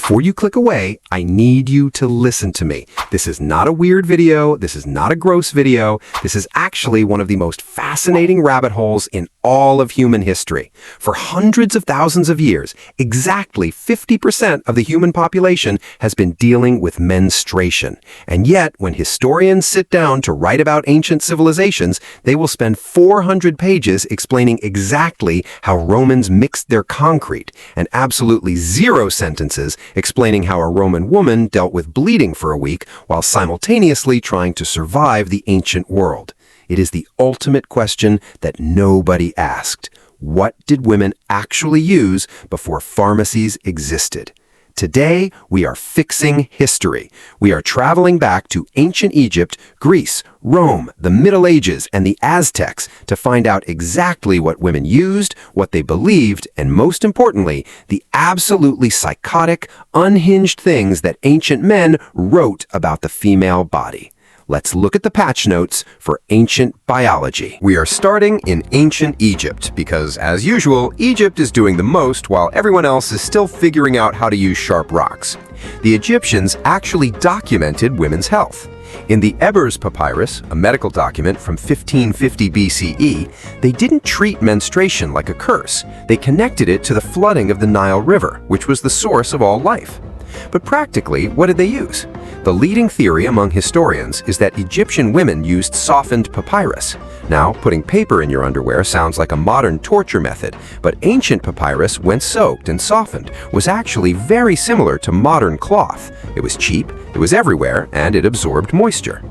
Before you click away, I need you to listen to me. This is not a weird video. This is not a gross video. This is actually one of the most fascinating rabbit holes in all of human history. For hundreds of thousands of years, exactly 50% of the human population has been dealing with menstruation. And yet, when historians sit down to write about ancient civilizations, they will spend 400 pages explaining exactly how Romans mixed their concrete, and absolutely 0 sentences explaining how a Roman woman dealt with bleeding for a week while simultaneously trying to survive the ancient world. It is the ultimate question that nobody asked. What did women actually use before pharmacies existed? Today, we are fixing history. We are traveling back to ancient Egypt, Greece, Rome, the Middle Ages, and the Aztecs to find out exactly what women used, what they believed, and most importantly, the absolutely psychotic, unhinged things that ancient men wrote about the female body. Let's look at the patch notes for ancient biology. We are starting in ancient Egypt because, as usual, Egypt is doing the most while everyone else is still figuring out how to use sharp rocks. The Egyptians actually documented women's health. In the Ebers papyrus, a medical document from 1550 BCE, they didn't treat menstruation like a curse. They connected it to the flooding of the Nile River, which was the source of all life. But practically, what did they use? The leading theory among historians is that Egyptian women used softened papyrus. Now, putting paper in your underwear sounds like a modern torture method, but ancient papyrus, when soaked and softened, was actually very similar to modern cloth. It was cheap, it was everywhere, and it absorbed moisture.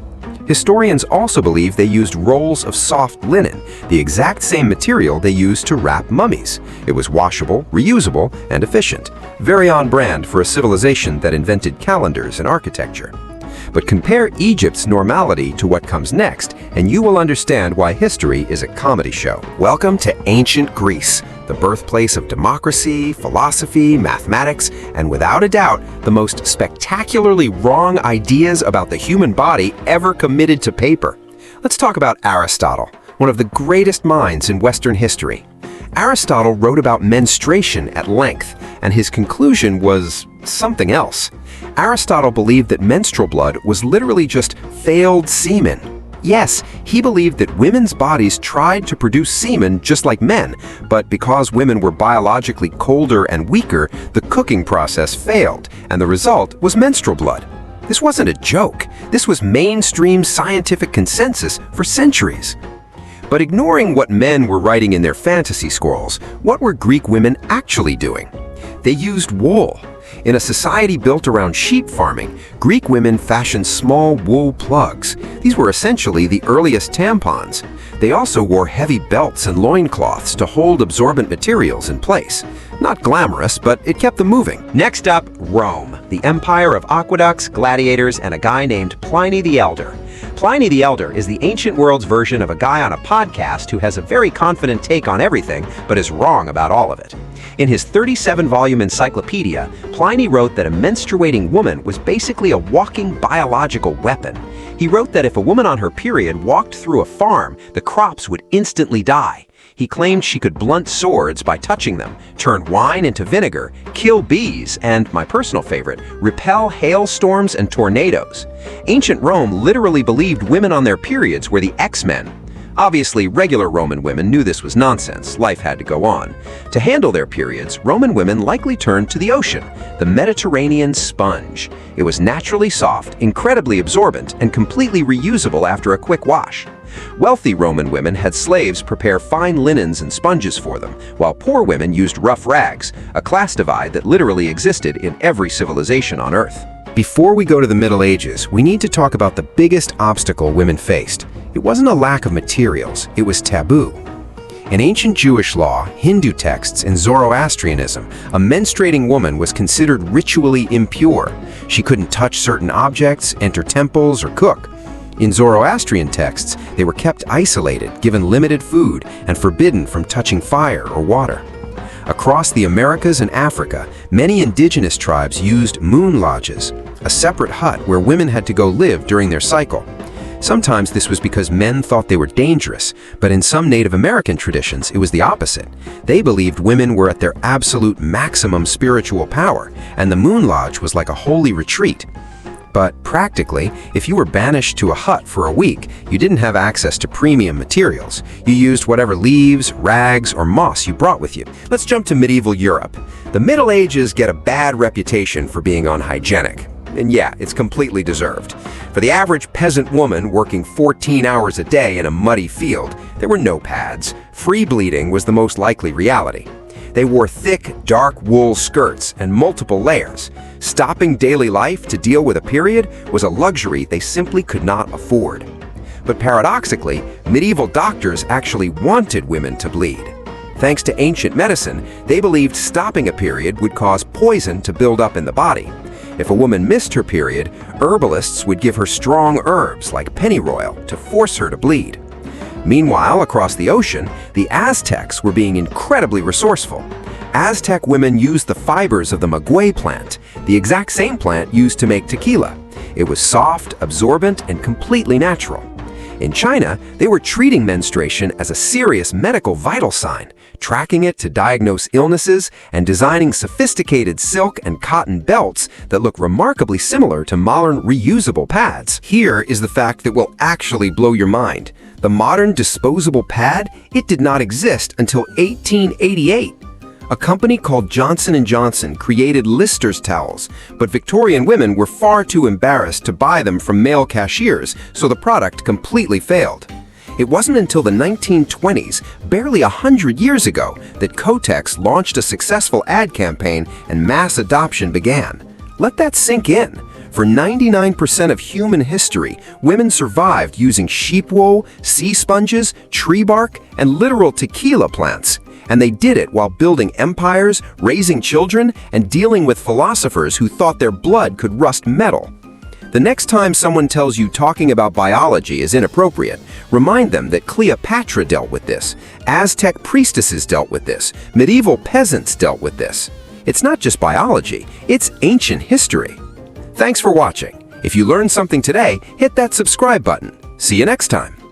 Historians also believe they used rolls of soft linen, the exact same material they used to wrap mummies. It was washable, reusable, and efficient. Very on brand for a civilization that invented calendars and architecture. But compare Egypt's normality to what comes next, and you will understand why history is a comedy show. Welcome to ancient Greece, the birthplace of democracy, philosophy, mathematics, and without a doubt, the most spectacularly wrong ideas about the human body ever committed to paper. Let's talk about Aristotle, one of the greatest minds in Western history. Aristotle wrote about menstruation at length, and his conclusion was something else. Aristotle believed that menstrual blood was literally just failed semen. Yes, he believed that women's bodies tried to produce semen just like men, but because women were biologically colder and weaker, the cooking process failed, and the result was menstrual blood. This wasn't a joke. This was mainstream scientific consensus for centuries. But ignoring what men were writing in their fantasy scrolls, what were Greek women actually doing? They used wool. In a society built around sheep farming, Greek women fashioned small wool plugs. These were essentially the earliest tampons. They also wore heavy belts and loincloths to hold absorbent materials in place. Not glamorous, but it kept them moving. Next up, Rome, the empire of aqueducts, gladiators, and a guy named Pliny the Elder. Pliny the Elder is the ancient world's version of a guy on a podcast who has a very confident take on everything, but is wrong about all of it. In his 37-volume encyclopedia, Pliny wrote that a menstruating woman was basically a walking biological weapon. He wrote that if a woman on her period walked through a farm, the crops would instantly die. He claimed she could blunt swords by touching them, turn wine into vinegar, kill bees, and, my personal favorite, repel hailstorms and tornadoes. Ancient Rome literally believed women on their periods were the X-Men. Obviously, regular Roman women knew this was nonsense. Life had to go on. To handle their periods, Roman women likely turned to the ocean, the Mediterranean sponge. It was naturally soft, incredibly absorbent, and completely reusable after a quick wash. Wealthy Roman women had slaves prepare fine linens and sponges for them, while poor women used rough rags, a class divide that literally existed in every civilization on Earth. Before we go to the Middle Ages, we need to talk about the biggest obstacle women faced. It wasn't a lack of materials, it was taboo. In ancient Jewish law, Hindu texts, and Zoroastrianism, a menstruating woman was considered ritually impure. She couldn't touch certain objects, enter temples, or cook. In Zoroastrian texts, they were kept isolated, given limited food, and forbidden from touching fire or water. Across the Americas and Africa, many indigenous tribes used moon lodges, a separate hut where women had to go live during their cycle. Sometimes this was because men thought they were dangerous, but in some Native American traditions, it was the opposite. They believed women were at their absolute maximum spiritual power, and the Moon Lodge was like a holy retreat. But practically, if you were banished to a hut for a week, you didn't have access to premium materials. You used whatever leaves, rags, or moss you brought with you. Let's jump to medieval Europe. The Middle Ages get a bad reputation for being unhygienic. And yeah, it's completely deserved. For the average peasant woman working 14 hours a day in a muddy field, there were no pads. Free bleeding was the most likely reality. They wore thick, dark wool skirts and multiple layers. Stopping daily life to deal with a period was a luxury they simply could not afford. But paradoxically, medieval doctors actually wanted women to bleed. Thanks to ancient medicine, they believed stopping a period would cause poison to build up in the body. If a woman missed her period, herbalists would give her strong herbs like pennyroyal to force her to bleed. Meanwhile, across the ocean, the Aztecs were being incredibly resourceful. Aztec women used the fibers of the maguey plant, the exact same plant used to make tequila. It was soft, absorbent, and completely natural. In China, they were treating menstruation as a serious medical vital sign, tracking it to diagnose illnesses and designing sophisticated silk and cotton belts that look remarkably similar to modern reusable pads. Here is the fact that will actually blow your mind. The modern disposable pad, it did not exist until 1888. A company called Johnson & Johnson created Lister's towels, but Victorian women were far too embarrassed to buy them from male cashiers, so the product completely failed. It wasn't until the 1920s, barely 100 years ago, that Kotex launched a successful ad campaign and mass adoption began. Let that sink in. For 99% of human history, women survived using sheep wool, sea sponges, tree bark, and literal tequila plants. And they did it while building empires, raising children, and dealing with philosophers who thought their blood could rust metal. The next time someone tells you talking about biology is inappropriate, remind them that Cleopatra dealt with this, Aztec priestesses dealt with this, medieval peasants dealt with this. It's not just biology, it's ancient history. Thanks for watching. If you learned something today, hit that subscribe button. See you next time.